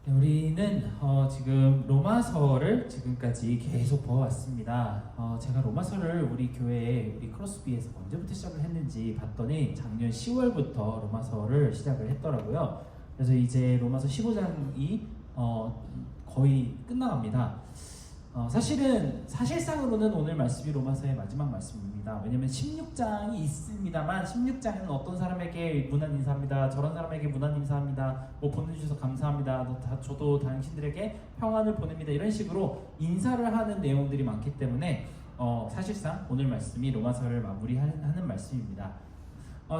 네, 우리는 지금 로마서를 지금까지 계속 보아왔습니다. 제가 로마서를 우리 교회에 우리 크로스비에서 언제부터 시작을 했는지 봤더니 작년 10월부터 로마서를 시작을 했더라고요. 그래서 이제 로마서 15장이 거의 끝나갑니다. 사실상으로는 오늘 말씀이 로마서의 마지막 말씀입니다. 왜냐면 16장이 있습니다만 16장에는 어떤 사람에게 문안 인사합니다, 저런 사람에게 문안 인사합니다, 뭐 보내주셔서 감사합니다, 저도 당신들에게 평안을 보냅니다, 이런 식으로 인사를 하는 내용들이 많기 때문에 사실상 오늘 말씀이 로마서를 마무리하는 말씀입니다.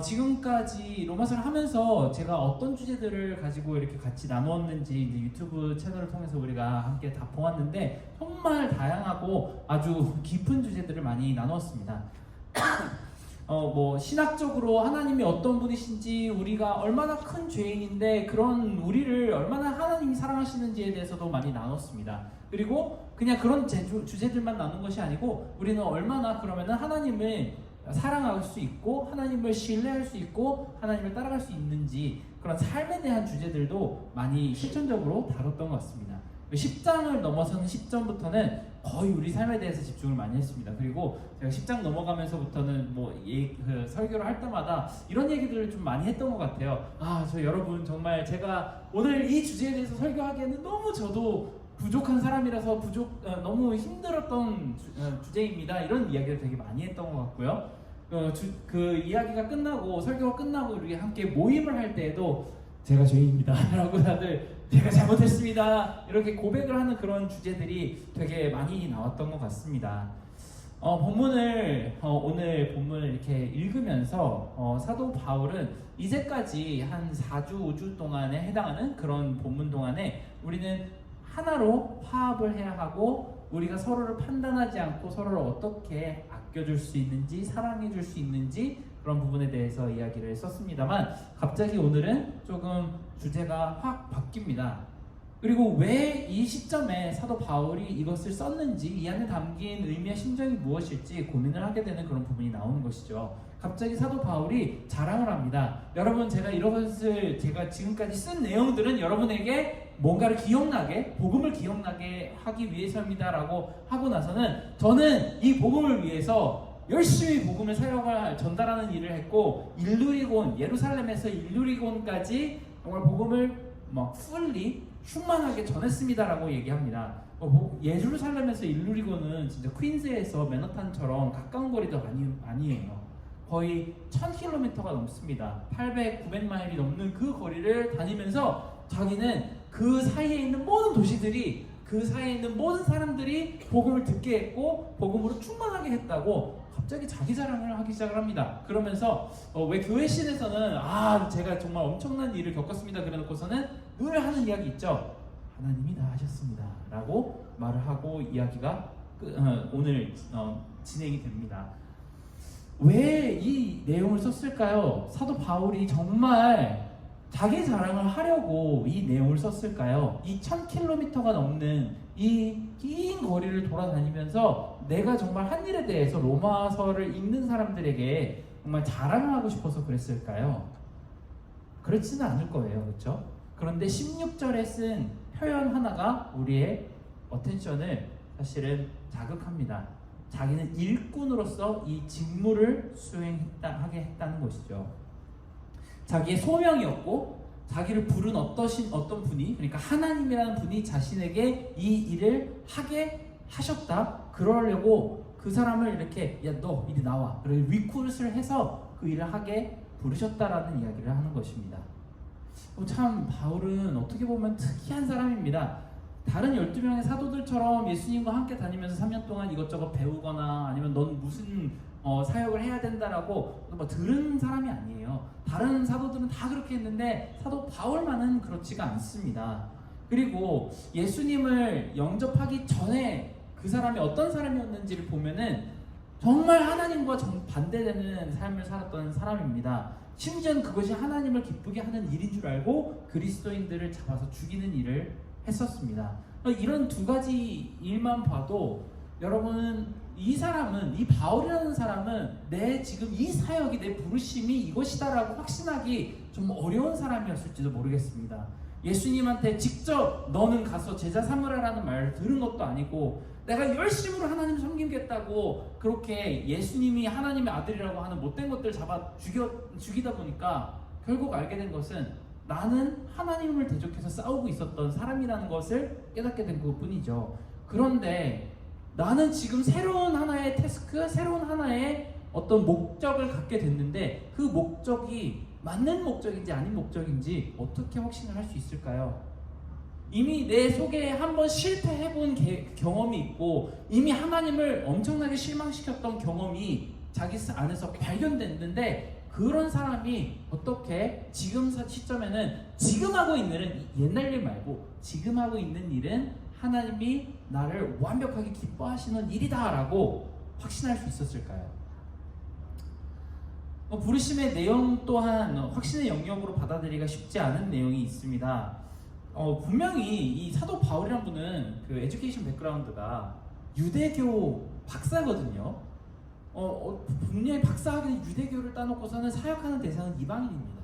지금까지 로마서를 하면서 제가 어떤 주제들을 가지고 이렇게 같이 나누었는지 이제 유튜브 채널을 통해서 우리가 함께 다 보았는데 정말 다양하고 아주 깊은 주제들을 많이 나누었습니다. 뭐 신학적으로 하나님이 어떤 분이신지, 우리가 얼마나 큰 죄인인데 그런 우리를 얼마나 하나님이 사랑하시는지에 대해서도 많이 나눴습니다. 그리고 그냥 그런 주제들만 나눈 것이 아니고 우리는 얼마나 그러면은 하나님을 사랑할 수 있고 하나님을 신뢰할 수 있고 하나님을 따라갈 수 있는지, 그런 삶에 대한 주제들도 많이 실천적으로 다뤘던 것 같습니다. 10장을 넘어서는 10전부터는 거의 우리 삶에 대해서 집중을 많이 했습니다. 그리고 제가 10장 넘어가면서부터는 설교를 할 때마다 이런 얘기들을 좀 많이 했던 것 같아요. 저 여러분 정말 제가 오늘 이 주제에 대해서 설교하기에는 너무 저도 부족한 사람이라서 너무 힘들었던 주제입니다, 이런 이야기를 되게 많이 했던 것 같고요. 그 이야기가 끝나고, 설교가 끝나고 우리 함께 모임을 할 때에도 제가 죄인입니다 라고 다들 제가 잘못했습니다 이렇게 고백을 하는 그런 주제들이 되게 많이 나왔던 것 같습니다. 오늘 본문을 이렇게 읽으면서 사도 바울은 이제까지 한 4주, 5주 동안에 해당하는 그런 본문 동안에 우리는 하나로 화합을 해야 하고, 우리가 서로를 판단하지 않고 서로를 어떻게 아껴줄 수 있는지, 사랑해줄 수 있는지, 그런 부분에 대해서 이야기를 썼습니다만 갑자기 오늘은 조금 주제가 확 바뀝니다. 그리고 왜 이 시점에 사도 바울이 이것을 썼는지, 이 안에 담긴 의미와 심정이 무엇일지 고민을 하게 되는 그런 부분이 나오는 것이죠. 갑자기 사도 바울이 자랑을 합니다. 여러분, 제가 지금까지 쓴 내용들은 여러분에게 뭔가를 기억나게, 복음을 기억나게 하기 위해서입니다 라고 하고 나서는, 저는 이 복음을 위해서 열심히 복음을 전달하는 일을 했고, 예루살렘에서 일루리곤까지 정말 복음을 풀리 충만하게 전했습니다라고 얘기합니다. 예루살렘에서 일루리곤은 진짜 퀸즈에서 맨하탄처럼 가까운 거리도 아니에요. 거의 1000km가 넘습니다. 900마일이 넘는 그 거리를 다니면서 자기는 그 사이에 있는 모든 도시들이, 그 사이에 있는 모든 사람들이 복음을 듣게 했고 복음으로 충만하게 했다고 갑자기 자기 자랑을 하기 시작을 합니다. 그러면서 왜 교회씬에서는 제가 정말 엄청난 일을 겪었습니다 그래놓고서는 늘 하는 이야기 있죠. 하나님이 다 하셨습니다 라고 말을 하고 이야기가 오늘 진행이 됩니다. 왜 이 내용을 썼을까요? 사도 바울이 정말 자기 자랑을 하려고 이 내용을 썼을까요? 이 1000km가 넘는 이 긴 거리를 돌아다니면서 내가 정말 한 일에 대해서 로마서를 읽는 사람들에게 정말 자랑을 하고 싶어서 그랬을까요? 그렇지는 않을 거예요. 그렇죠? 그런데 16절에 쓴 표현 하나가 우리의 어텐션을 사실은 자극합니다. 자기는 일꾼으로서 이 직무를 수행하게 했다는 것이죠. 자기의 소명이었고, 자기를 부른 어떤 분이, 그러니까 하나님이라는 분이 자신에게 이 일을 하게 하셨다. 그러려고 그 사람을 이렇게 너 이리 나와, 그리고 리크루트를 해서 그 일을 하게 부르셨다라는 이야기를 하는 것입니다. 참 바울은 어떻게 보면 특이한 사람입니다. 다른 12명의 사도들처럼 예수님과 함께 다니면서 3년 동안 이것저것 배우거나 아니면 넌 무슨 사역을 해야 된다라고 들은 사람이 아니에요. 다른 사도들은 다 그렇게 했는데 사도 바울만은 그렇지가 않습니다. 그리고 예수님을 영접하기 전에 그 사람이 어떤 사람이었는지를 보면은 정말 하나님과 반대되는 삶을 살았던 사람입니다. 심지어는 그것이 하나님을 기쁘게 하는 일인 줄 알고 그리스도인들을 잡아서 죽이는 일을 했었습니다. 이런 두 가지 일만 봐도 여러분은 이 사람은, 이 바울이라는 사람은 내 지금 이 사역이, 내 부르심이 이것이다라고 확신하기 좀 어려운 사람이었을지도 모르겠습니다. 예수님한테 직접 너는 가서 제자 삼으라라는 말을 들은 것도 아니고, 내가 열심으로 하나님 섬기겠다고 그렇게 예수님이 하나님의 아들이라고 하는 못된 것들 잡아 죽이다 보니까 결국 알게 된 것은 나는 하나님을 대적해서 싸우고 있었던 사람이라는 것을 깨닫게 된 것뿐이죠. 그런데 나는 지금 새로운 하나의 태스크, 새로운 하나의 어떤 목적을 갖게 됐는데, 그 목적이 맞는 목적인지 아닌 목적인지 어떻게 확신을 할 수 있을까요? 이미 내 속에 한번 실패해본 경험이 있고, 이미 하나님을 엄청나게 실망시켰던 경험이 자기 안에서 발견됐는데, 그런 사람이 어떻게 지금 시점에는 지금 하고 있는 일은 옛날 일 말고 지금 하고 있는 일은 하나님이 나를 완벽하게 기뻐하시는 일이다 라고 확신할 수 있었을까요? 부르심의 내용 또한 확신의 영역으로 받아들이기가 쉽지 않은 내용이 있습니다. 분명히 이 사도 바울이라는 분은 그 에듀케이션 백그라운드가 유대교 박사거든요. 분명히 박사학위는 유대교를 따놓고서는 사역하는 대상은 이방인입니다.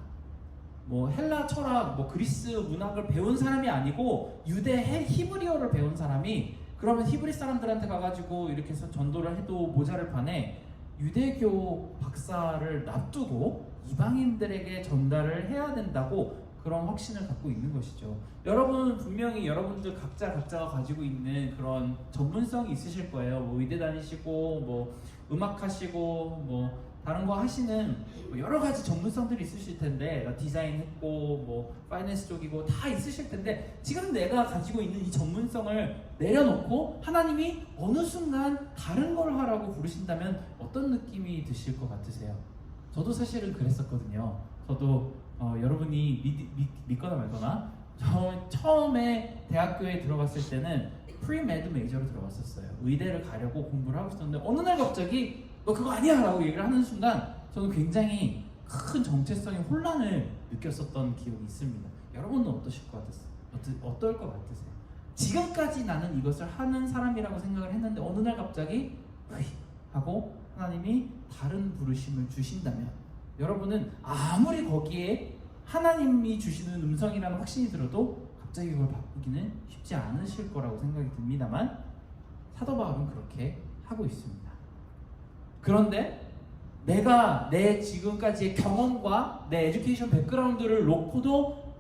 뭐 헬라 철학, 뭐 그리스 문학을 배운 사람이 아니고 유대 히브리어를 배운 사람이, 그러면 히브리 사람들한테 가가지고 이렇게 해서 전도를 해도 모자를 판에 유대교 박사를 놔두고 이방인들에게 전달을 해야 된다고 그런 확신을 갖고 있는 것이죠. 여러분 분명히 여러분들 각자가 가지고 있는 그런 전문성이 있으실 거예요. 뭐 의대 다니시고, 뭐 음악 하시고, 뭐 다른 거 하시는 여러 가지 전문성들이 있으실 텐데, 디자인 했고, 뭐 파이낸스 쪽이고 다 있으실 텐데, 지금 내가 가지고 있는 이 전문성을 내려놓고 하나님이 어느 순간 다른 걸 하라고 부르신다면 어떤 느낌이 드실 것 같으세요? 저도 사실은 그랬었거든요. 저도 여러분이 믿거나 말거나, 처음에 대학교에 들어갔을 때는 프리메드 메이저로 들어갔었어요. 의대를 가려고 공부를 하고 있었는데, 어느 날 갑자기 너 그거 아니야 라고 얘기를 하는 순간 저는 굉장히 큰 정체성의 혼란을 느꼈었던 기억이 있습니다. 여러분은 어떠실 것 같으세요? 어떨 것 같으세요? 지금까지 나는 이것을 하는 사람이라고 생각을 했는데, 어느 날 갑자기 하고 하나님이 다른 부르심을 주신다면, 여러분은 아무리 거기에 하나님이 주시는 음성이라는 확신이 들어도 갑자기 그걸 바꾸기는 쉽지 않으실 거라고 생각이 듭니다만, 사도 바울은 그렇게 하고 있습니다. 그런데 내가 내 지금까지의 경험과 내 에듀케이션 백그라운드를 놓고도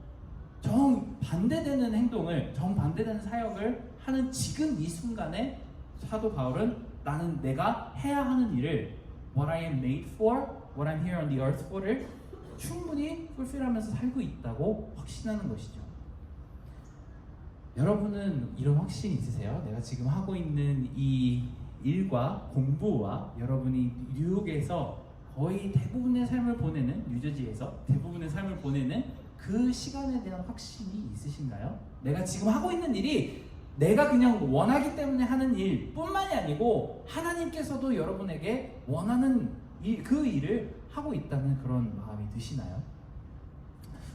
정반대되는 행동을, 정반대되는 사역을 하는 지금 이 순간에 사도 바울은 나는 내가 해야 하는 일을 What I am made for, What I'm here on the earth for를 충분히 풀필하면서 살고 있다고 확신하는 것이죠. 여러분은 이런 확신이 있으세요? 내가 지금 하고 있는 이 일과 공부와 여러분이 뉴욕에서 거의 대부분의 삶을 보내는, 뉴저지에서 대부분의 삶을 보내는 그 시간에 대한 확신이 있으신가요? 내가 지금 하고 있는 일이 내가 그냥 원하기 때문에 하는 일뿐만이 아니고 하나님께서도 여러분에게 원하는 그 일을 하고 있다는 그런 마음이 드시나요?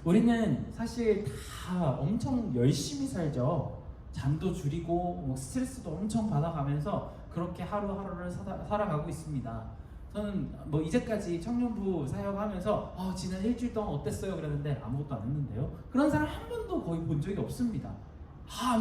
우리는 사실 다 엄청 열심히 살죠. 잠도 줄이고 뭐 스트레스도 엄청 받아가면서 그렇게 하루하루를 살아가고 있습니다. 저는 뭐 이제까지 청년부 사역하면서 지난 일주일 동안 어땠어요? 그랬는데 아무것도 안 했는데요. 그런 사람 한 번도 거의 본 적이 없습니다.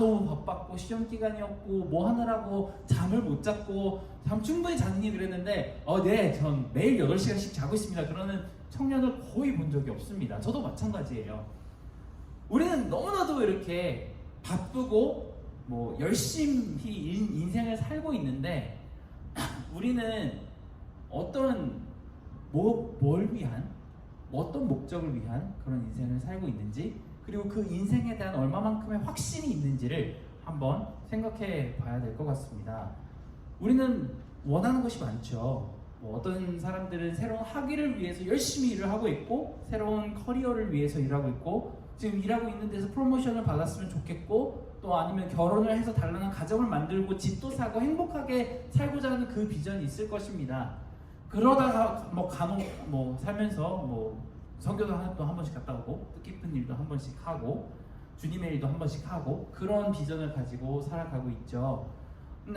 너무 바빴고 시험 기간이었고 뭐 하느라고 잠을 못 잤고 잠 충분히 잤니? 그랬는데 네, 전 매일 8시간씩 자고 있습니다. 그러는 청년을 거의 본 적이 없습니다. 저도 마찬가지예요. 우리는 너무나도 이렇게 바쁘고 뭐 열심히 인생을 살고 있는데, 우리는 뭘 위한, 어떤 목적을 위한 그런 인생을 살고 있는지, 그리고 그 인생에 대한 얼마만큼의 확신이 있는지를 한번 생각해 봐야 될 것 같습니다. 우리는 원하는 것이 많죠. 뭐 어떤 사람들은 새로운 학위를 위해서 열심히 일을 하고 있고, 새로운 커리어를 위해서 일하고 있고, 지금 일하고 있는 데서 프로모션을 받았으면 좋겠고, 또 아니면 결혼을 해서 단란한 가정을 만들고 집도 사고 행복하게 살고자 하는 그 비전이 있을 것입니다. 그러다가 뭐 간혹 뭐 살면서 뭐 선교도 또 한 번씩 갔다 오고, 뜻깊은 일도 한 번씩 하고, 주님의 일도 한 번씩 하고, 그런 비전을 가지고 살아가고 있죠.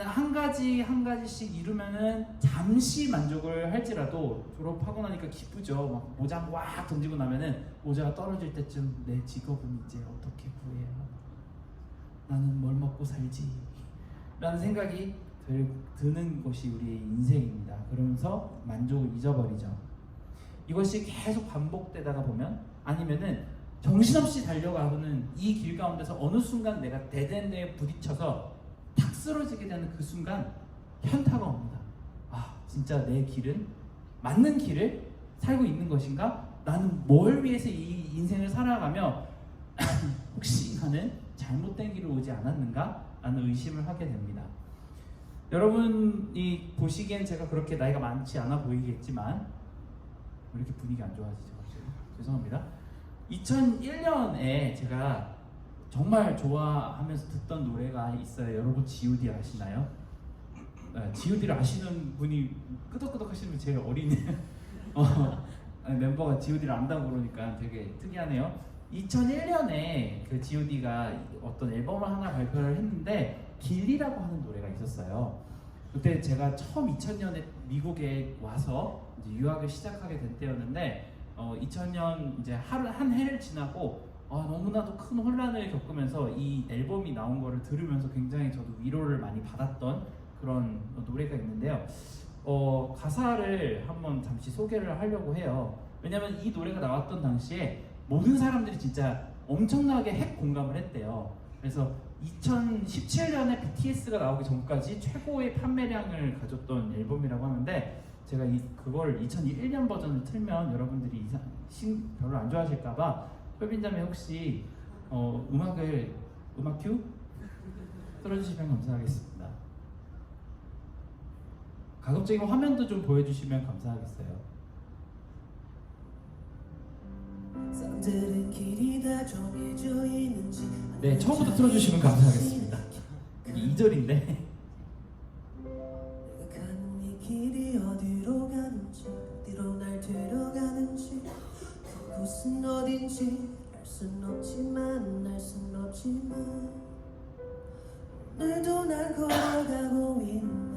한 가지 한 가지씩 이루면은 잠시 만족을 할지라도 졸업하고 나니까 기쁘죠. 막 모자 와 던지고 나면은 모자가 떨어질 때쯤 내 직업은 이제 어떻게 구해야 하나? 나는 뭘 먹고 살지? 라는 생각이 드는 것이 우리의 인생입니다. 그러면서 만족을 잊어버리죠. 이것이 계속 반복되다가 보면 아니면은 정신없이 달려가고는 이 길 가운데서 어느 순간 내가 데드엔드에 부딪혀서 탁 쓰러지게 되는 그 순간 현타가 옵니다. 아, 진짜 내 길은 맞는 길을 살고 있는 것인가? 나는 뭘 위해서 이 인생을 살아가며 혹시 나는 잘못된 길을 오지 않았는가? 라는 의심을 하게 됩니다. 여러분이 보시기엔 제가 그렇게 나이가 많지 않아 보이겠지만 왜 이렇게 분위기 안 좋아지죠? 죄송합니다. 2001년에 제가 정말 좋아하면서 듣던 노래가 있어요. 여러분 G.O.D 아시나요? 네, G.O.D를 아시는 분이 끄덕끄덕 하시는 분 제일 어린 멤버가 G.O.D를 안다고 그러니까 되게 특이하네요. 2001년에 그 G.O.D가 어떤 앨범을 하나 발표를 했는데 길리라고 하는 노래가 있었어요. 그때 제가 처음 2000년에 미국에 와서 이제 유학을 시작하게 된 때였는데 2000년 이제 한 해를 지나고 너무나도 큰 혼란을 겪으면서 이 앨범이 나온 거를 들으면서 굉장히 저도 위로를 많이 받았던 그런 노래가 있는데요. 가사를 한번 잠시 소개를 하려고 해요. 왜냐면 이 노래가 나왔던 당시에 모든 사람들이 진짜 엄청나게 핵 공감을 했대요. 그래서 2017년에 BTS가 나오기 전까지 최고의 판매량을 가졌던 앨범이라고 하는데 제가 그걸 2001년 버전을 틀면 여러분들이 별로 안 좋아하실까봐 뼈빈자매 혹시 음악 큐 틀어주시면 감사하겠습니다. 가급적이면 화면도 좀 보여주시면 감사하겠어요. 네, 처음부터 틀어주시면 감사하겠습니다. 이게 2절인데 길이 어디로 가는지 어디로 날 데려가는지 그곳은 어딘지 알 순 없지만 오늘도 난 걸어가고 있네.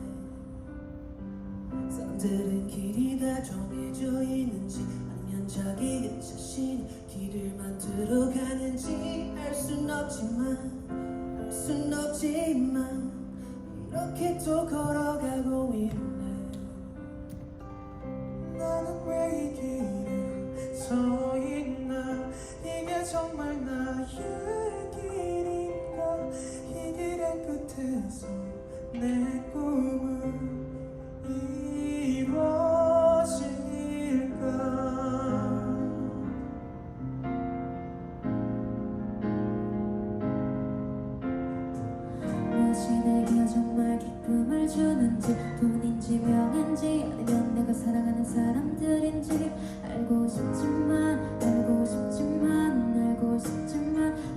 사람들은 길이 다 정해져 있는지 아니면 자기 자신이 길을 만들어 가는지 알 순 없지만 이렇게 또 걸어가고 있네. 나는 왜 이 길에 서 있나? 이게 정말 나의 길인가? 이 길의 끝에서 내 꿈은 이루어질까? 무엇이 내게 정말 기쁨을 주는지 돈인지 명인지 아니면 내가 사랑하는 사람들인지 알고 싶지만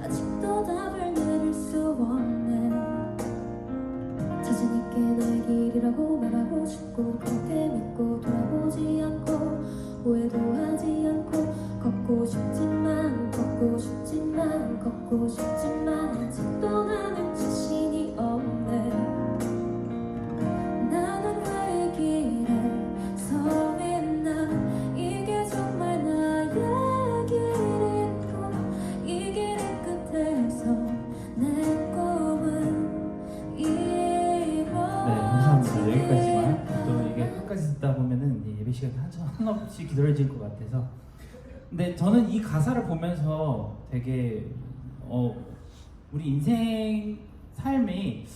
아직도 답을 내릴 수 없네. 자신 있게 나의 길이라고 말하고 싶고 그렇게 믿고 돌아보지 않고 후회도 하지 않고 걷고 싶지만 아직도 나는 자신이 없네. 나는 왜 이 길에 서 있나? 이게 정말 나의 길인가? 이 길의 끝에서 내 꿈은 이루어질까? 네, 감사합니다. 여기까지만. 또 이게 끝까지 듣다 보면은 예배 시간이 한없이 기다려질 것 같아서. 근데 저는 이 가사를 보면서 되게 우리 인생 삶이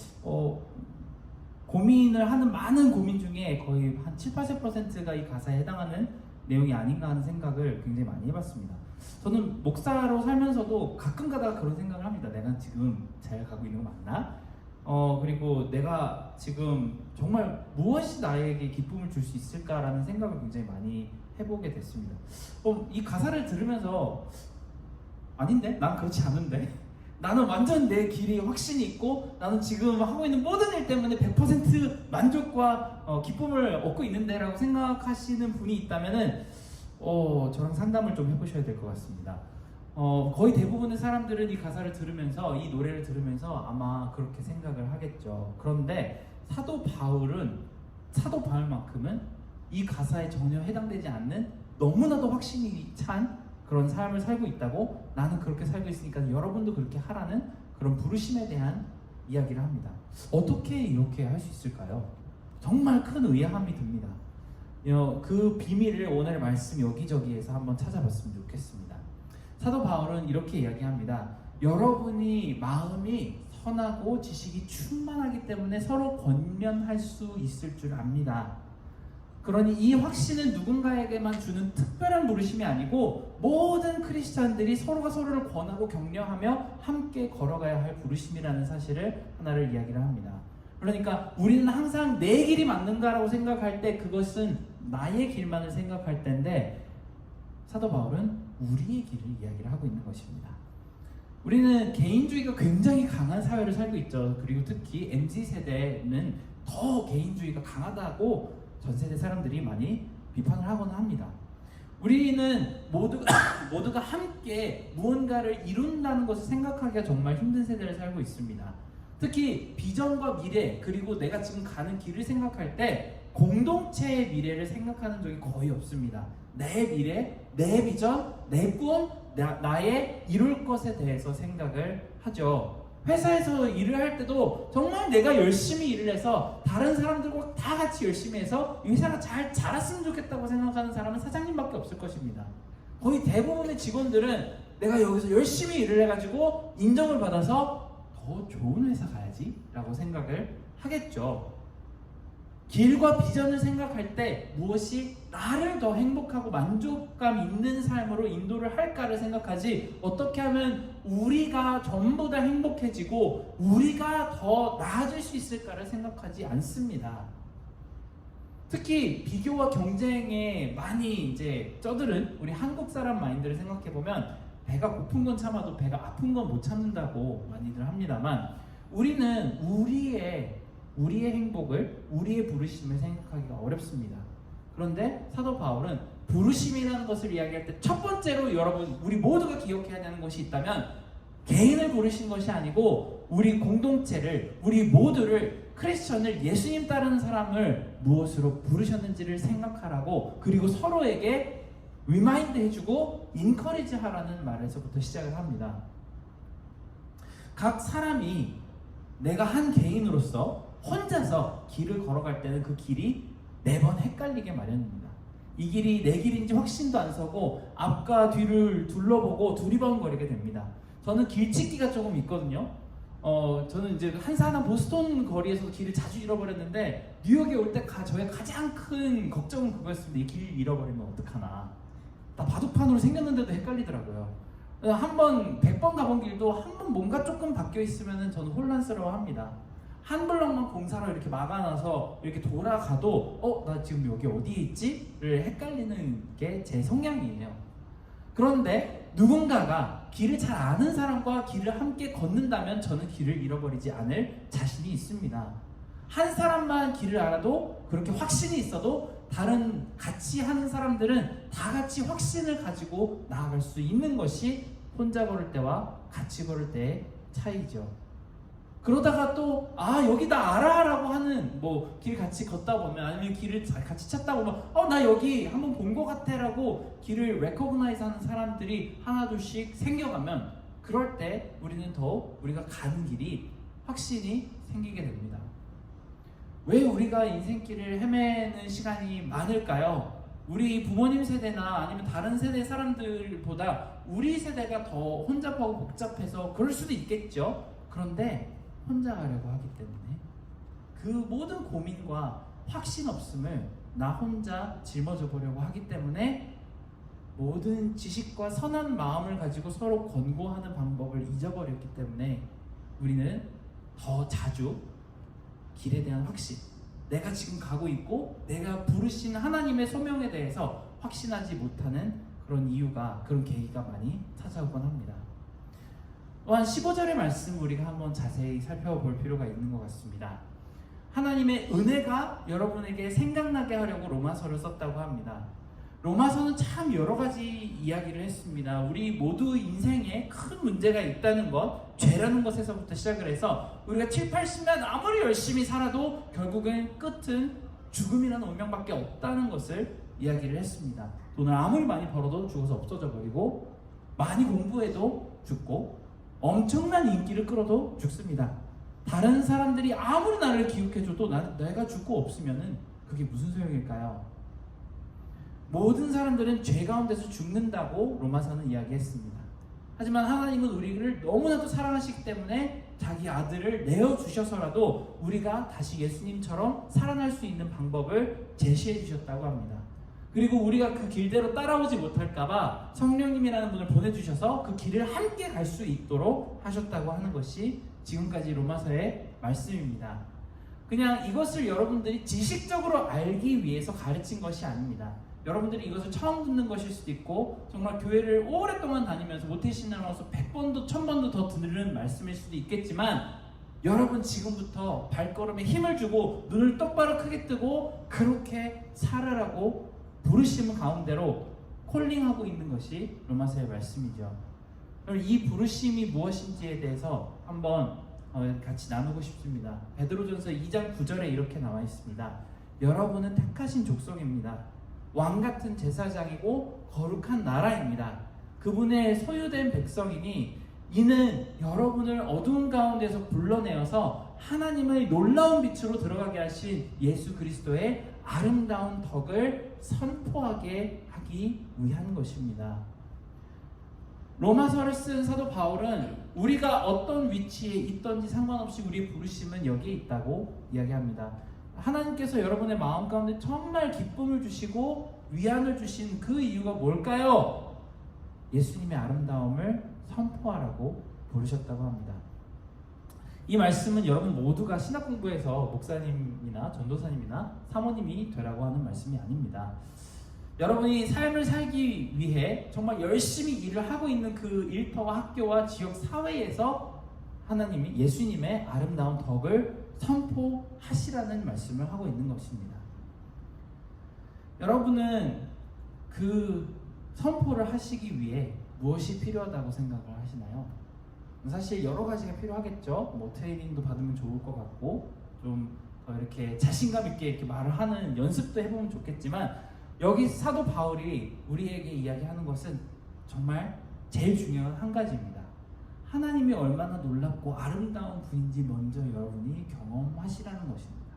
고민을 하는 많은 고민 중에 거의 한 7~80%가 이 가사에 해당하는 내용이 아닌가 하는 생각을 굉장히 많이 해봤습니다. 저는 목사로 살면서도 가끔 가다가 그런 생각을 합니다. 내가 지금 잘 가고 있는 거 맞나? 그리고 내가 지금 정말 무엇이 나에게 기쁨을 줄 수 있을까라는 생각을 굉장히 많이 해보게 됐습니다. 이 가사를 들으면서 아닌데? 난 그렇지 않은데? 나는 완전 내 길이 확신이 있고 나는 지금 하고 있는 모든 일 때문에 100% 만족과 기쁨을 얻고 있는데 라고 생각하시는 분이 있다면은 저랑 상담을 좀 해보셔야 될 것 같습니다. 거의 대부분의 사람들은 이 가사를 들으면서 이 노래를 들으면서 아마 그렇게 생각을 하겠죠. 그런데 사도 바울만큼은 이 가사에 전혀 해당되지 않는 너무나도 확신이 찬 그런 삶을 살고 있다고, 나는 그렇게 살고 있으니까 여러분도 그렇게 하라는 그런 부르심에 대한 이야기를 합니다. 어떻게 이렇게 할 수 있을까요? 정말 큰 의아함이 듭니다. 그 비밀을 오늘 말씀 여기저기에서 한번 찾아봤으면 좋겠습니다. 사도 바울은 이렇게 이야기합니다. 여러분이 마음이 선하고 지식이 충만하기 때문에 서로 권면할 수 있을 줄 압니다. 그러니 이 확신은 누군가에게만 주는 특별한 부르심이 아니고 모든 크리스찬들이 서로가 서로를 권하고 격려하며 함께 걸어가야 할 부르심이라는 사실을 하나를 이야기를 합니다. 그러니까 우리는 항상 내 길이 맞는가라고 생각할 때 그것은 나의 길만을 생각할 때인데, 사도 바울은 우리의 길을 이야기를 하고 있는 것입니다. 우리는 개인주의가 굉장히 강한 사회를 살고 있죠. 그리고 특히 MZ세대는 더 개인주의가 강하다고 전 세대 사람들이 많이 비판을 하곤 합니다. 우리는 모두가 함께 무언가를 이룬다는 것을 생각하기가 정말 힘든 세대를 살고 있습니다. 특히 비전과 미래, 그리고 내가 지금 가는 길을 생각할 때 공동체의 미래를 생각하는 적이 거의 없습니다. 내 미래, 내 비전, 내 꿈, 나의 이룰 것에 대해서 생각을 하죠. 회사에서 일을 할 때도 정말 내가 열심히 일을 해서 다른 사람들과 다 같이 열심히 해서 이 회사가 잘 자랐으면 좋겠다고 생각하는 사람은 사장님밖에 없을 것입니다. 거의 대부분의 직원들은 내가 여기서 열심히 일을 해가지고 인정을 받아서 더 좋은 회사 가야지 라고 생각을 하겠죠. 길과 비전을 생각할 때 무엇이 나를 더 행복하고 만족감 있는 삶으로 인도를 할까를 생각하지, 어떻게 하면 우리가 전부 다 행복해지고 우리가 더 나아질 수 있을까를 생각하지 않습니다. 특히 비교와 경쟁에 많이 이제 쩌들은 우리 한국 사람 마인드를 생각해 보면 배가 고픈 건 참아도 배가 아픈 건 못 참는다고 많이들 합니다만, 우리는 우리의 행복을, 우리의 부르심을 생각하기가 어렵습니다. 그런데 사도 바울은 부르심이라는 것을 이야기할 때 첫 번째로 여러분 우리 모두가 기억해야 하는 것이 있다면, 개인을 부르신 것이 아니고 우리 공동체를, 우리 모두를, 크리스천을, 예수님 따르는 사람을 무엇으로 부르셨는지를 생각하라고, 그리고 서로에게 리마인드 해주고 인커리지 하라는 말에서부터 시작을 합니다. 각 사람이 내가 한 개인으로서 혼자서 길을 걸어갈 때는 그 길이 매번 헷갈리게 마련입니다. 이 길이 내 길인지 확신도 안 서고 앞과 뒤를 둘러보고 두리번거리게 됩니다. 저는 길찾기가 조금 있거든요. 저는 이제 한산한 보스턴 거리에서 길을 자주 잃어버렸는데, 뉴욕에 올 때 저의 가장 큰 걱정은 그거였습니다. 이 길 잃어버리면 어떡하나. 나 바둑판으로 생겼는데도 헷갈리더라고요. 한 번 100번 가본 길도 한 번 뭔가 조금 바뀌어 있으면 저는 혼란스러워합니다. 한 블럭만 공사로 이렇게 막아놔서 이렇게 돌아가도 나 지금 여기 어디에 있지?를 헷갈리는 게 제 성향이에요. 그런데 누군가가 길을 잘 아는 사람과 길을 함께 걷는다면 저는 길을 잃어버리지 않을 자신이 있습니다. 한 사람만 길을 알아도, 그렇게 확신이 있어도 다른 같이 하는 사람들은 다 같이 확신을 가지고 나아갈 수 있는 것이 혼자 걸을 때와 같이 걸을 때의 차이죠. 그러다가 또 여기 나 알아 라고 하는, 길 같이 걷다 보면, 아니면 길을 같이 찾다 보면 나 여기 한번 본 것 같아 라고 길을 레코그나이즈 하는 사람들이 하나 둘씩 생겨가면, 그럴 때 우리는 더욱 우리가 가는 길이 확신이 생기게 됩니다. 왜 우리가 인생길을 헤매는 시간이 많을까요? 우리 부모님 세대나 아니면 다른 세대 사람들보다 우리 세대가 더 혼잡하고 복잡해서 그럴 수도 있겠죠. 그런데 혼자 가려고 하기 때문에 그 모든 고민과 확신 없음을 나 혼자 짊어져 보려고 하기 때문에 모든 지식과 선한 마음을 가지고 서로 권고하는 방법을 잊어버렸기 때문에 우리는 더 자주 길에 대한 확신, 내가 지금 가고 있고 내가 부르신 하나님의 소명에 대해서 확신하지 못하는 그런 이유가, 그런 계기가 많이 찾아오곤 합니다. 또한 15절의 말씀 우리가 한번 자세히 살펴볼 필요가 있는 것 같습니다. 하나님의 은혜가 여러분에게 생각나게 하려고 로마서를 썼다고 합니다. 로마서는 참 여러 가지 이야기를 했습니다. 우리 모두 인생에 큰 문제가 있다는 것, 죄라는 것에서부터 시작을 해서 우리가 7, 80년 아무리 열심히 살아도 결국엔 끝은 죽음이라는 운명밖에 없다는 것을 이야기를 했습니다. 돈을 아무리 많이 벌어도 죽어서 없어져 버리고, 많이 공부해도 죽고, 엄청난 인기를 끌어도 죽습니다. 다른 사람들이 아무리 나를 기웃해줘도 내가 죽고 없으면은 그게 무슨 소용일까요? 모든 사람들은 죄 가운데서 죽는다고 로마서는 이야기했습니다. 하지만 하나님은 우리를 너무나도 사랑하시기 때문에 자기 아들을 내어주셔서라도 우리가 다시 예수님처럼 살아날 수 있는 방법을 제시해 주셨다고 합니다. 그리고 우리가 그 길대로 따라오지 못할까봐 성령님이라는 분을 보내주셔서 그 길을 함께 갈 수 있도록 하셨다고 하는 것이 지금까지 로마서의 말씀입니다. 그냥 이것을 여러분들이 지식적으로 알기 위해서 가르친 것이 아닙니다. 여러분들이 이것을 처음 듣는 것일 수도 있고, 정말 교회를 오랫동안 다니면서 모태신앙으로서 100번도 1000번도 더 듣는 말씀일 수도 있겠지만, 여러분 지금부터 발걸음에 힘을 주고 눈을 똑바로 크게 뜨고 그렇게 살아라고 부르심을 가운데로 콜링하고 있는 것이 로마서의 말씀이죠. 그럼 이 부르심이 무엇인지에 대해서 한번 같이 나누고 싶습니다. 베드로전서 2장 9절에 이렇게 나와 있습니다. 여러분은 택하신 족속입니다. 왕같은 제사장이고 거룩한 나라입니다. 그분의 소유된 백성이니 이는 여러분을 어두운 가운데서 불러내어서 하나님의 놀라운 빛으로 들어가게 하신 예수 그리스도의 아름다운 덕을 선포하게 하기 위한 것입니다. 로마서를 쓴 사도 바울은 우리가 어떤 위치에 있든지 상관없이 우리의 부르심은 여기에 있다고 이야기합니다. 하나님께서 여러분의 마음 가운데 정말 기쁨을 주시고 위안을 주신 그 이유가 뭘까요? 예수님의 아름다움을 선포하라고 부르셨다고 합니다. 이 말씀은 여러분 모두가 신학 공부에서 목사님이나 전도사님이나 사모님이 되라고 하는 말씀이 아닙니다. 여러분이 삶을 살기 위해 정말 열심히 일을 하고 있는 그 일터와 학교와 지역 사회에서 하나님이 예수님의 아름다운 덕을 선포하시라는 말씀을 하고 있는 것입니다. 여러분은 그 선포를 하시기 위해 무엇이 필요하다고 생각을 하시나요? 사실 여러 가지가 필요하겠죠. 뭐 트레이닝도 받으면 좋을 것 같고, 좀 이렇게 자신감 있게 이렇게 말을 하는 연습도 해보면 좋겠지만, 여기 사도 바울이 우리에게 이야기하는 것은 정말 제일 중요한 한 가지입니다. 하나님이 얼마나 놀랍고 아름다운 분인지 먼저 여러분이 경험하시라는 것입니다.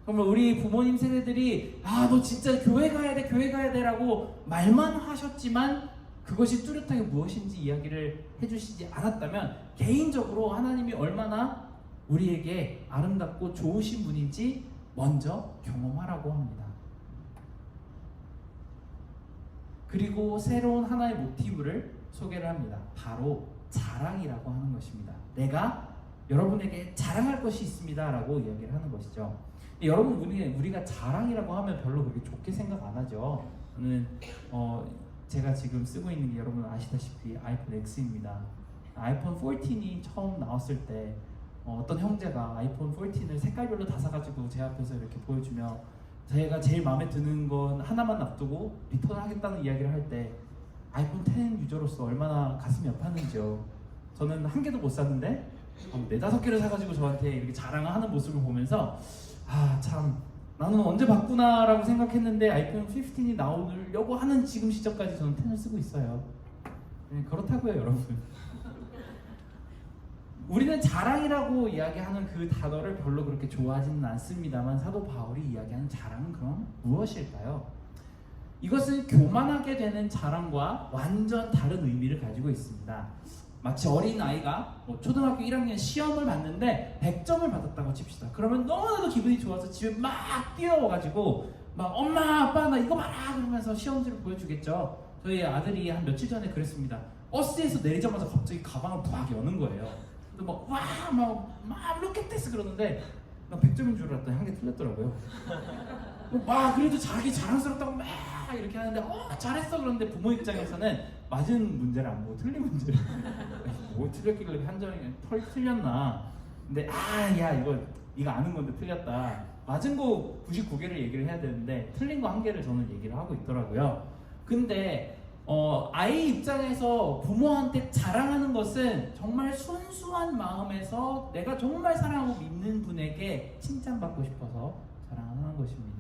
정말 우리 부모님 세대들이 너 진짜 교회 가야 돼, 교회 가야 돼 라고 말만 하셨지만 그것이 뚜렷하게 무엇인지 이야기를 해주시지 않았다면, 개인적으로 하나님이 얼마나 우리에게 아름답고 좋으신 분인지 먼저 경험하라고 합니다. 그리고 새로운 하나의 모티브를 소개를 합니다. 바로 자랑이라고 하는 것입니다. 내가 여러분에게 자랑할 것이 있습니다 라고 이야기를 하는 것이죠. 여러분, 우리가 자랑이라고 하면 별로 그렇게 좋게 생각 안 하죠. 저는 제가 지금 쓰고 있는 게 여러분 아시다시피 아이폰 X입니다. 아이폰 14이 처음 나왔을 때 어떤 형제가 아이폰 14을 색깔별로 다 사가지고 제 앞에서 이렇게 보여주며, 제가 제일 마음에 드는 건 하나만 놔두고 리턴하겠다는 이야기를 할 때 아이폰 10 유저로서 얼마나 가슴이 아팠는지요. 저는 한 개도 못 샀는데 4-5개를 사가지고 저한테 이렇게 자랑을 하는 모습을 보면서 참 나는 언제 바꾸나 라고 생각했는데 아이폰 15이 나오려고 하는 지금 시점까지 저는 10을 쓰고 있어요. 네, 그렇다고요 여러분. 우리는 자랑이라고 이야기하는 그 단어를 별로 그렇게 좋아하지는 않습니다만, 사도 바울이 이야기하는 자랑은 그럼 무엇일까요? 이것은 교만하게 되는 자랑과 완전 다른 의미를 가지고 있습니다. 마치 어린 아이가 초등학교 1학년 시험을 봤는데 100점을 받았다고 칩시다. 그러면 너무나도 기분이 좋아서 집에 막 뛰어와가지고 막 엄마 아빠 나 이거 봐라 그러면서 시험지를 보여주겠죠. 저희 아들이 한 며칠 전에 그랬습니다. 버스에서 내리자마자 갑자기 가방을 막 여는 거예요. 막 look at this 그러는데 나 100점인 줄 알았더니 한 개 틀렸더라고요. 그래도 자기 자랑스럽다고 막 이렇게 하는데 잘했어 그러는데, 부모 입장에서는 맞은 문제를 안 보고 틀린 문제를 뭐 틀렸길래 한 점이 털 틀렸나. 근데 야 이거 아는 건데 틀렸다. 맞은 거 99개를 얘기를 해야 되는데 틀린 거 1개를 저는 얘기를 하고 있더라고요. 근데 아이 입장에서 부모한테 자랑하는 것은 정말 순수한 마음에서 내가 정말 사랑하고 믿는 분에게 칭찬받고 싶어서 자랑하는 것입니다.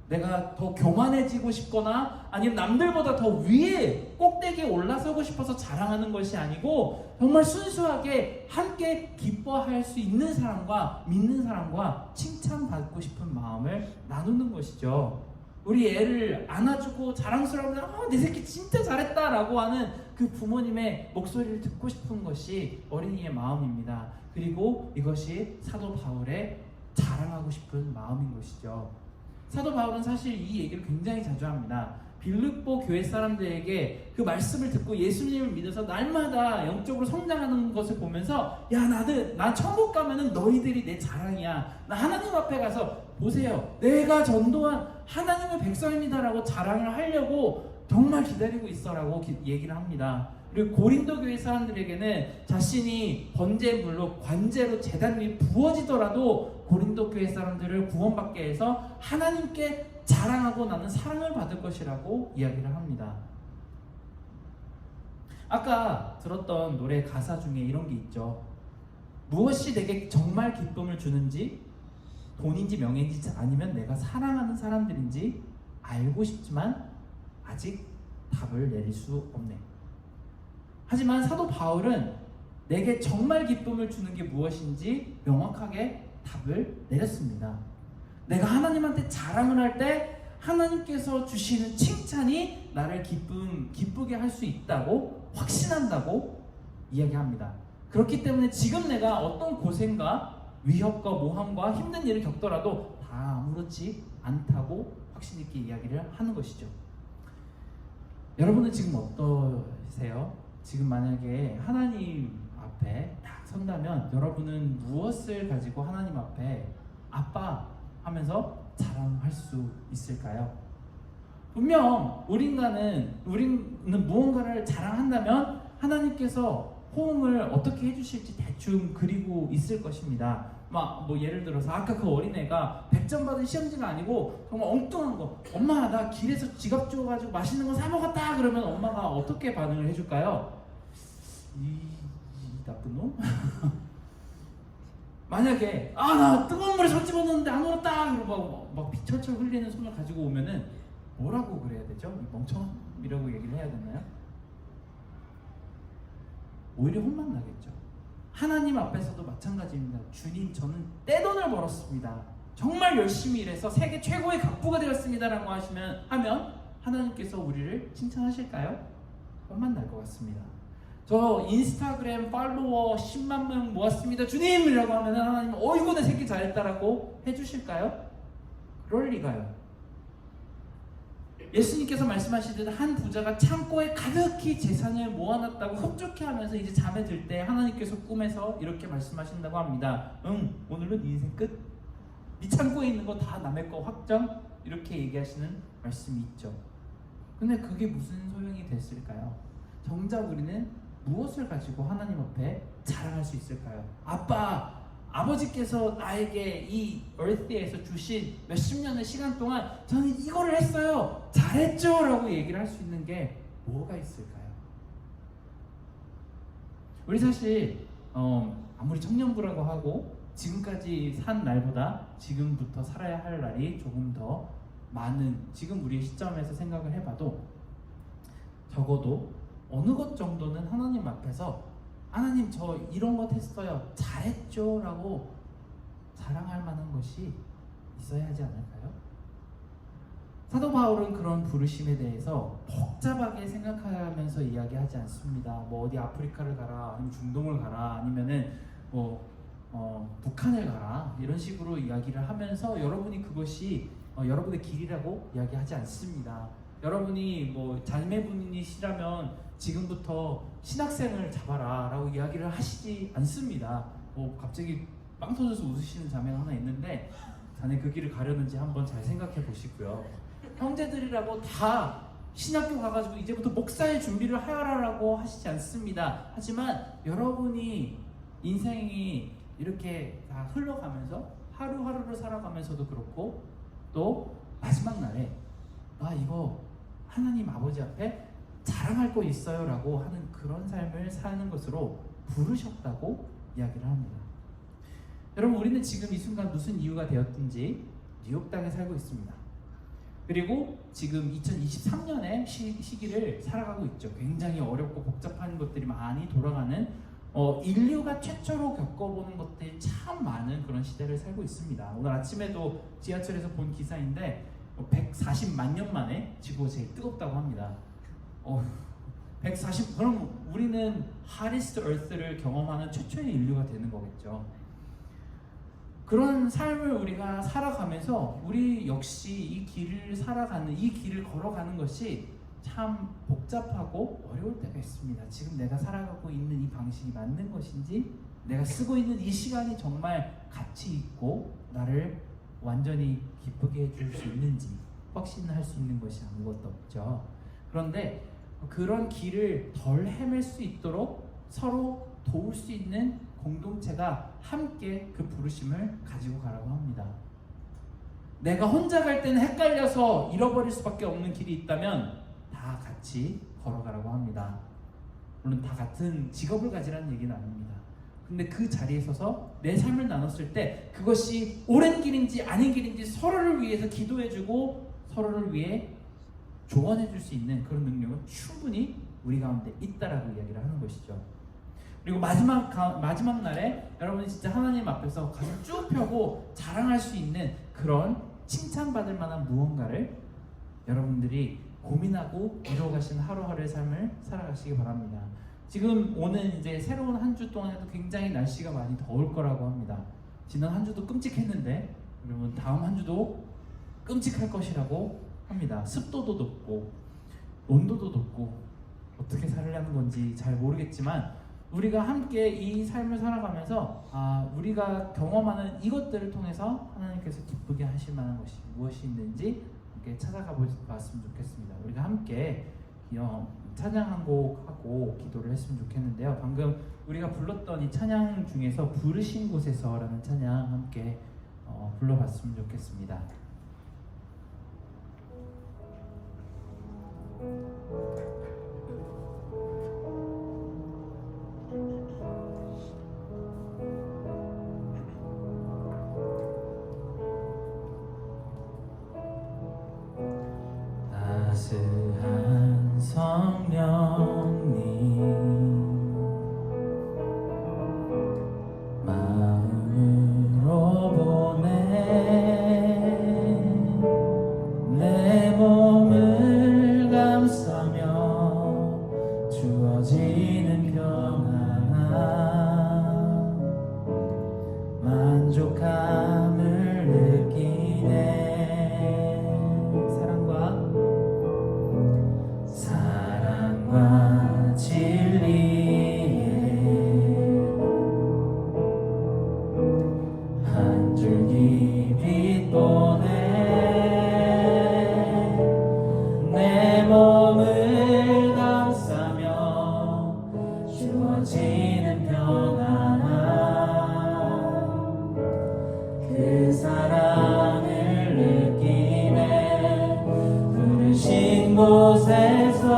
내가 더 교만해지고 싶거나 아니면 남들보다 더 위에 꼭대기에 올라서고 싶어서 자랑하는 것이 아니고 정말 순수하게 함께 기뻐할 수 있는 사람과 믿는 사람과 칭찬받고 싶은 마음을 나누는 것이죠. 우리 애를 안아주고 자랑스러우면 내 새끼 진짜 잘했다 라고 하는 그 부모님의 목소리를 듣고 싶은 것이 어린이의 마음입니다. 그리고 이것이 사도 바울의 자랑하고 싶은 마음인 것이죠. 사도 바울은 사실 이 얘기를 굉장히 자주 합니다. 빌립보 교회 사람들에게 그 말씀을 듣고 예수님을 믿어서 날마다 영적으로 성장하는 것을 보면서 나 천국 가면은 너희들이 내 자랑이야. 나 하나님 앞에 가서 보세요. 내가 전도한 하나님의 백성입니다라고 자랑을 하려고 정말 기다리고 있어라고 얘기를 합니다. 그리고 고린도 교회 사람들에게는 자신이 번제물로 관제로 제단 위에 부어지더라도 고린도 교회 사람들을 구원받게 해서 하나님께 자랑하고 나는 사랑을 받을 것이라고 이야기를 합니다. 아까 들었던 노래 가사 중에 이런 게 있죠. 무엇이 내게 정말 기쁨을 주는지 돈인지 명예인지 아니면 내가 사랑하는 사람들인지 알고 싶지만 아직 답을 내릴 수 없네. 하지만 사도 바울은 내게 정말 기쁨을 주는 게 무엇인지 명확하게 답을 내렸습니다. 내가 하나님한테 자랑을 할 때 하나님께서 주시는 칭찬이 나를 기쁘게 할 수 있다고 확신한다고 이야기합니다. 그렇기 때문에 지금 내가 어떤 고생과 위협과 모함과 힘든 일을 겪더라도 다 아무렇지 않다고 확신 있게 이야기를 하는 것이죠. 여러분은 지금 어떠세요? 지금 만약에 하나님 앞에 딱 선다면 여러분은 무엇을 가지고 하나님 앞에 아빠 하면서 자랑할 수 있을까요? 분명 우리는 무언가를 자랑한다면 하나님께서 호응을 어떻게 해주실지 대충 그리고 있을 것입니다. 뭐 예를 들어서 아까 그 어린애가 100점 받은 시험지가 아니고 정말 엉뚱한 거, 엄마 나 길에서 지갑 주워가지고 맛있는 거 사 먹었다 그러면 엄마가 어떻게 반응을 해줄까요? 이 나쁜 놈? 만약에 나 뜨거운 물에 손 집어넣었는데 안 얼었다 그러고 막 피 철철 흘리는 손을 가지고 오면은 뭐라고 그래야 되죠? 멍청이라고 얘기를 해야 되나요? 오히려 혼만 나겠죠. 하나님 앞에서도 마찬가지입니다. 주님, 저는 떼돈을 벌었습니다. 정말 열심히 일해서 세계 최고의 갑부가 되었습니다라고 하면 하나님께서 우리를 칭찬하실까요? 혼만 날 것 같습니다. 저 인스타그램 팔로워 10만 명 모았습니다. 주님이라고 하면 하나님 어이구 내 새끼 잘했다라고 해주실까요? 그럴 리가요. 예수님께서 말씀하시듯 한 부자가 창고에 가득히 재산을 모아놨다고 흡족해 하면서 이제 잠에 들 때 하나님께서 꿈에서 이렇게 말씀하신다고 합니다. 오늘은 네 인생 끝? 네 창고에 있는 거 다 남의 거 확정? 이렇게 얘기하시는 말씀이 있죠. 근데 그게 무슨 소용이 됐을까요? 정작 우리는 무엇을 가지고 하나님 앞에 자랑할 수 있을까요? 아버지께서 나에게 이 earth에서 주신 몇십 년의 시간 동안 저는 이거를 했어요. 잘했죠? 라고 얘기를 할 수 있는 게 뭐가 있을까요? 우리 사실 아무리 청년부라고 하고 지금까지 산 날보다 지금부터 살아야 할 날이 조금 더 많은 지금 우리의 시점에서 생각을 해봐도 적어도 어느 것 정도는 하나님 앞에서 하나님 저 이런 것 했어요. 잘했죠? 라고 자랑할 만한 것이 있어야 하지 않을까요? 사도 바울은 그런 부르심에 대해서 복잡하게 생각하면서 이야기하지 않습니다. 뭐 어디 아프리카를 가라, 아니면 중동을 가라, 아니면은 북한을 가라 이런 식으로 이야기를 하면서 여러분이 그것이 여러분의 길이라고 이야기하지 않습니다. 여러분이 뭐 자매분이시라면 지금부터 신학생을 잡아라 라고 이야기를 하시지 않습니다. 갑자기 빵 터져서 웃으시는 자매가 하나 있는데 자네 그 길을 가려는지 한번 잘 생각해 보시고요. 형제들이라고 다 신학교 가가지고 이제부터 목사의 준비를 하라라고 하시지 않습니다. 하지만 여러분이 인생이 이렇게 다 흘러가면서 하루하루를 살아가면서도 그렇고 또 마지막 날에 이거 하나님 아버지 앞에 자랑할 거 있어요 라고 하는 그런 삶을 사는 것으로 부르셨다고 이야기를 합니다. 여러분, 우리는 지금 이 순간 무슨 이유가 되었든지 뉴욕 땅에 살고 있습니다. 그리고 지금 2023년의 시기를 살아가고 있죠. 굉장히 어렵고 복잡한 것들이 많이 돌아가는 인류가 최초로 겪어보는 것들이 참 많은 그런 시대를 살고 있습니다. 오늘 아침에도 지하철에서 본 기사인데 140만 년 만에 지구가 제일 뜨겁다고 합니다. 140, 그럼 우리는 hottest earth를 경험하는 최초의 인류가 되는 거겠죠. 그런 삶을 우리가 살아가면서 우리 역시 이 길을 걸어가는 것이 참 복잡하고 어려울 때가 있습니다. 지금 내가 살아가고 있는 이 방식이 맞는 것인지, 내가 쓰고 있는 이 시간이 정말 가치 있고 나를 완전히 기쁘게 해줄 수 있는지 확신할 수 있는 것이 아무것도 없죠. 그런데 그런 길을 덜 헤맬 수 있도록 서로 도울 수 있는 공동체가 함께 그 부르심을 가지고 가라고 합니다. 내가 혼자 갈 때는 헷갈려서 잃어버릴 수밖에 없는 길이 있다면 다 같이 걸어가라고 합니다. 물론 다 같은 직업을 가지라는 얘기는 아닙니다. 근데 그 자리에 서서 내 삶을 나눴을 때 그것이 옳은 길인지 아닌 길인지 서로를 위해서 기도해주고 서로를 위해 조언해줄 수 있는 그런 능력은 충분히 우리 가운데 있다라고 이야기를 하는 것이죠. 그리고 마지막 날에 여러분이 진짜 하나님 앞에서 가슴 쭉 펴고 자랑할 수 있는 그런 칭찬받을 만한 무언가를 여러분들이 고민하고 이루어가시는 하루하루의 삶을 살아가시기 바랍니다. 지금 오는 이제 새로운 한 주 동안에도 굉장히 날씨가 많이 더울 거라고 합니다. 지난 한 주도 끔찍했는데 여러분 다음 한 주도 끔찍할 것이라고 합니다. 습도도 높고 온도도 높고 어떻게 살려는 건지 잘 모르겠지만 우리가 함께 이 삶을 살아가면서 우리가 경험하는 이것들을 통해서 하나님께서 기쁘게 하실 만한 것이 무엇이 있는지 함께 찾아가 봤으면 좋겠습니다. 우리가 함께 찬양 한 곡 하고 기도를 했으면 좋겠는데요. 방금 우리가 불렀던 이 찬양 중에서 부르신 곳에서라는 찬양 함께 불러봤으면 좋겠습니다. 따스한 성령님 마음으로 보내 내 몸을 감싸며 주어지는 평안 만족함을 느끼네 사랑과 진리에 한 줄기 빛 보내 내 몸을 감싸며 주어지는 평안 그 사랑을 느끼네 부르신 곳에서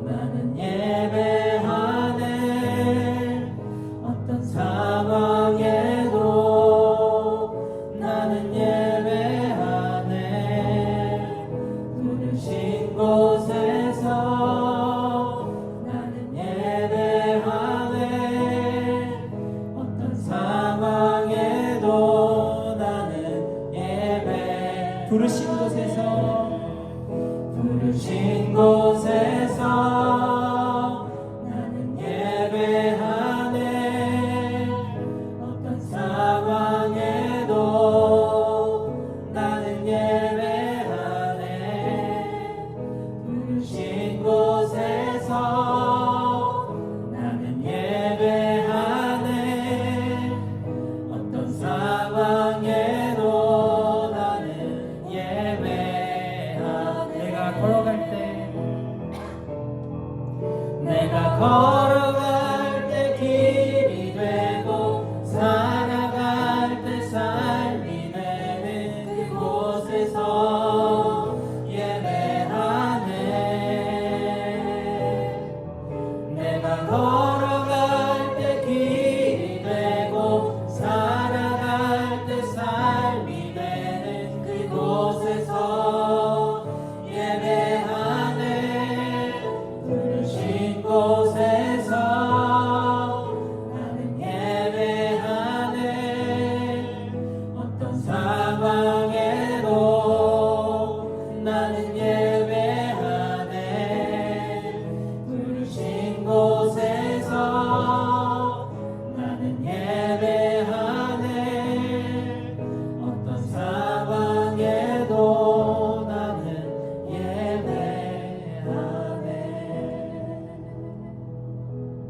나는 예배하네 어떤 상황에도 나는 예배하네 부르신 곳에서 나는 예배하네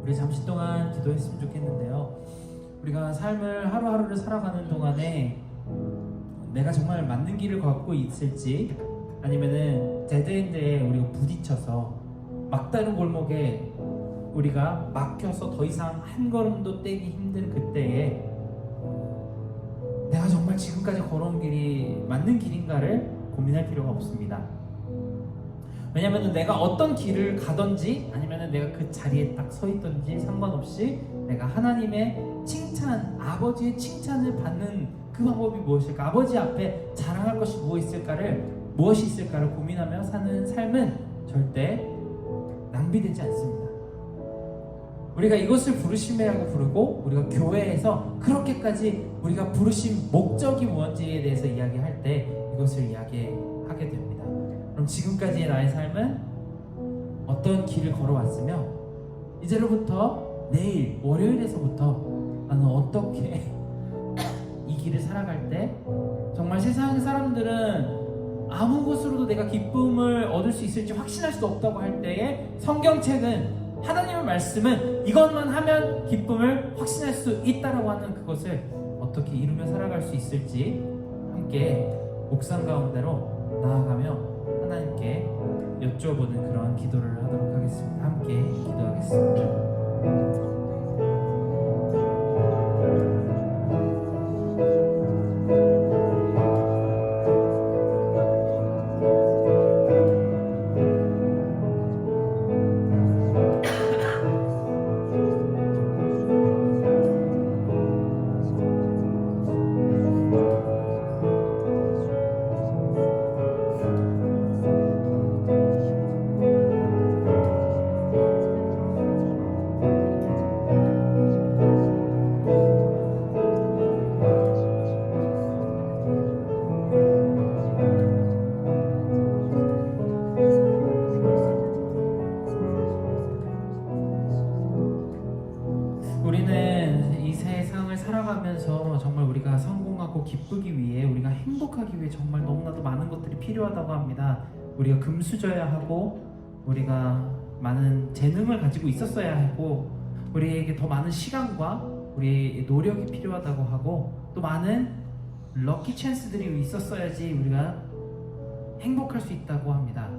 우리 잠시 동안 기도했으면 좋겠는데요. 우리가 삶을 하루하루를 살아가는 동안에 내가 정말 맞는 길을 걷고 있을지, 아니면은 데드엔드에 우리가 부딪혀서 막다른 골목에 우리가 막혀서 더 이상 한 걸음도 떼기 힘든 그때에 내가 정말 지금까지 걸어온 길이 맞는 길인가를 고민할 필요가 없습니다. 왜냐하면 내가 어떤 길을 가든지 아니면 내가 그 자리에 딱 서 있든지 상관없이 내가 하나님의 칭찬, 아버지의 칭찬을 받는 그 방법이 무엇일까? 아버지 앞에 자랑할 것이 무엇이 있을까를 고민하며 사는 삶은 절대 낭비되지 않습니다. 우리가 이것을 부르심이라고 부르고, 우리가 교회에서 그렇게까지 우리가 부르심 목적이 무엇인지에 대해서 이야기할 때 이것을 이야기하게 됩니다. 그럼 지금까지의 나의 삶은 어떤 길을 걸어왔으며, 이제로부터 내일 월요일에서부터 나는 어떻게 이 길을 살아갈 때 정말 세상 사람들은 아무 곳으로도 내가 기쁨을 얻을 수 있을지 확신할 수 없다고 할 때에 성경책은, 하나님의 말씀은 이것만 하면 기쁨을 확신할 수 있다라고 하는 그것을 어떻게 이루며 살아갈 수 있을지 함께 묵상 가운데로 나아가며 하나님께 여쭤보는 그런 기도를 하도록 하겠습니다. 함께 기도하겠습니다. 우리는 이 세상을 살아가면서 정말 우리가 성공하고 기쁘기 위해, 우리가 행복하기 위해 정말 너무나도 많은 것들이 필요하다고 합니다. 우리가 금수저야 하고, 우리가 많은 재능을 가지고 있었어야 하고, 우리에게 더 많은 시간과 우리의 노력이 필요하다고 하고, 또 많은 럭키 찬스들이 있었어야지 우리가 행복할 수 있다고 합니다.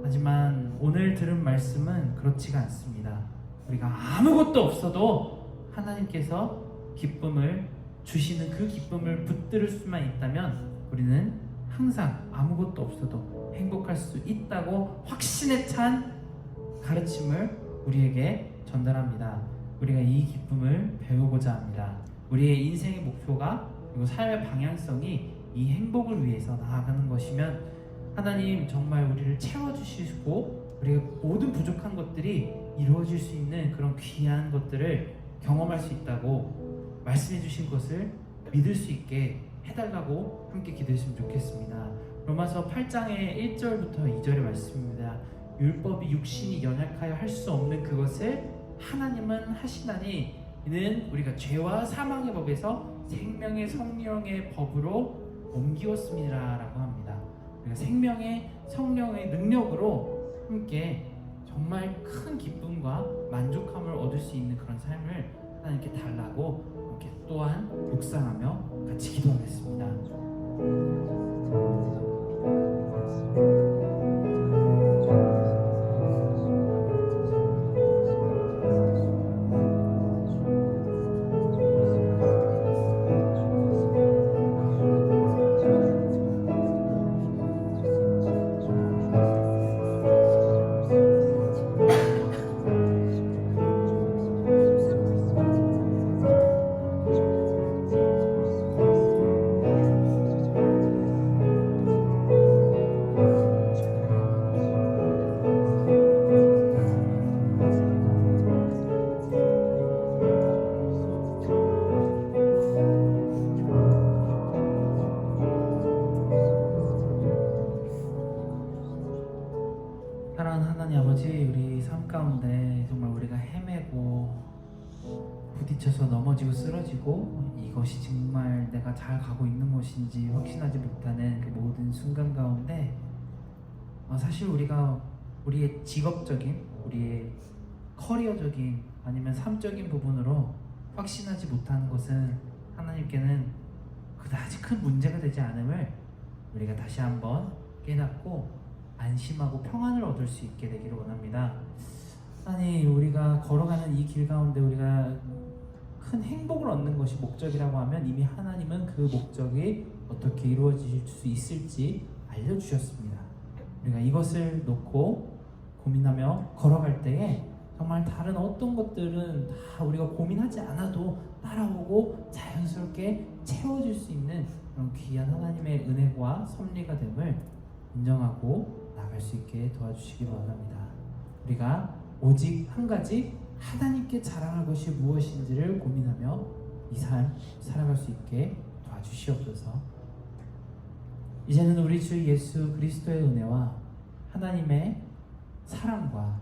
하지만 오늘 들은 말씀은 그렇지가 않습니다. 우리가 아무것도 없어도 하나님께서 기쁨을 주시는 그 기쁨을 붙들을 수만 있다면 우리는 항상 아무것도 없어도 행복할 수 있다고 확신에 찬 가르침을 우리에게 전달합니다. 우리가 이 기쁨을 배우고자 합니다. 우리의 인생의 목표가, 그리고 삶의 방향성이 이 행복을 위해서 나아가는 것이면 하나님 정말 우리를 채워주시고, 우리가 모든 부족한 것들이 이루어질 수 있는 그런 귀한 것들을 경험할 수 있다고 말씀해 주신 것을 믿을 수 있게 해달라고 함께 기도했으면 좋겠습니다. 로마서 8장의 1절부터 2절의 말씀입니다. 율법이 육신이 연약하여 할 수 없는 그것을 하나님은 하시나니, 이는 우리가 죄와 사망의 법에서 생명의 성령의 법으로 옮기었습니다 라고 합니다. 우리가 생명의 성령의 능력으로 함께 정말 큰 기쁨과 만족함을 얻을 수 있는 그런 삶을 하나님께 달라고 함께 또한 묵상하며 같이 기도하겠습니다. 사랑하는 하나님 아버지, 우리 삶 가운데 정말 우리가 헤매고 부딪혀서 넘어지고 쓰러지고 이것이 정말 내가 잘 가고 있는 것인지 확신하지 못하는 그 모든 순간 가운데 사실 우리가 우리의 직업적인, 우리의 커리어적인 아니면 삶적인 부분으로 확신하지 못하는 것은 하나님께는 그다지 큰 문제가 되지 않음을 우리가 다시 한번 깨닫고 안심하고 평안을 얻을 수 있게 되기를 원합니다. 아니, 우리가 걸어가는 이 길 가운데 우리가 큰 행복을 얻는 것이 목적이라고 하면 이미 하나님은 그 목적이 어떻게 이루어질 수 있을지 알려주셨습니다. 우리가 이것을 놓고 고민하며 걸어갈 때에 정말 다른 어떤 것들은 다 우리가 고민하지 않아도 따라오고 자연스럽게 채워질 수 있는 그런 귀한 하나님의 은혜와 섭리가 됨을 인정하고 나갈 수 있게 도와주시기 바랍니다. 우리가 오직 한 가지 하나님께 자랑할 것이 무엇인지를 고민하며 이 삶 살아갈 수 있게 도와주시옵소서. 이제는 우리 주 예수 그리스도의 은혜와 하나님의 사랑과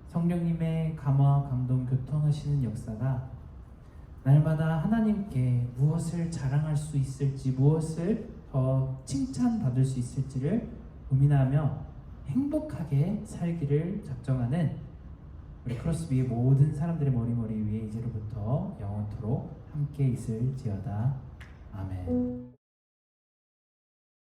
성령님의 감화 감동 교통하시는 역사가 날마다 하나님께 무엇을 자랑할 수 있을지, 무엇을 더 칭찬받을 수 있을지를 고민하며 행복하게 살기를 작정하는 우리 크로스비의 모든 사람들의 머리머리 위에 이제로부터 영원토록 함께 있을지어다. 아멘.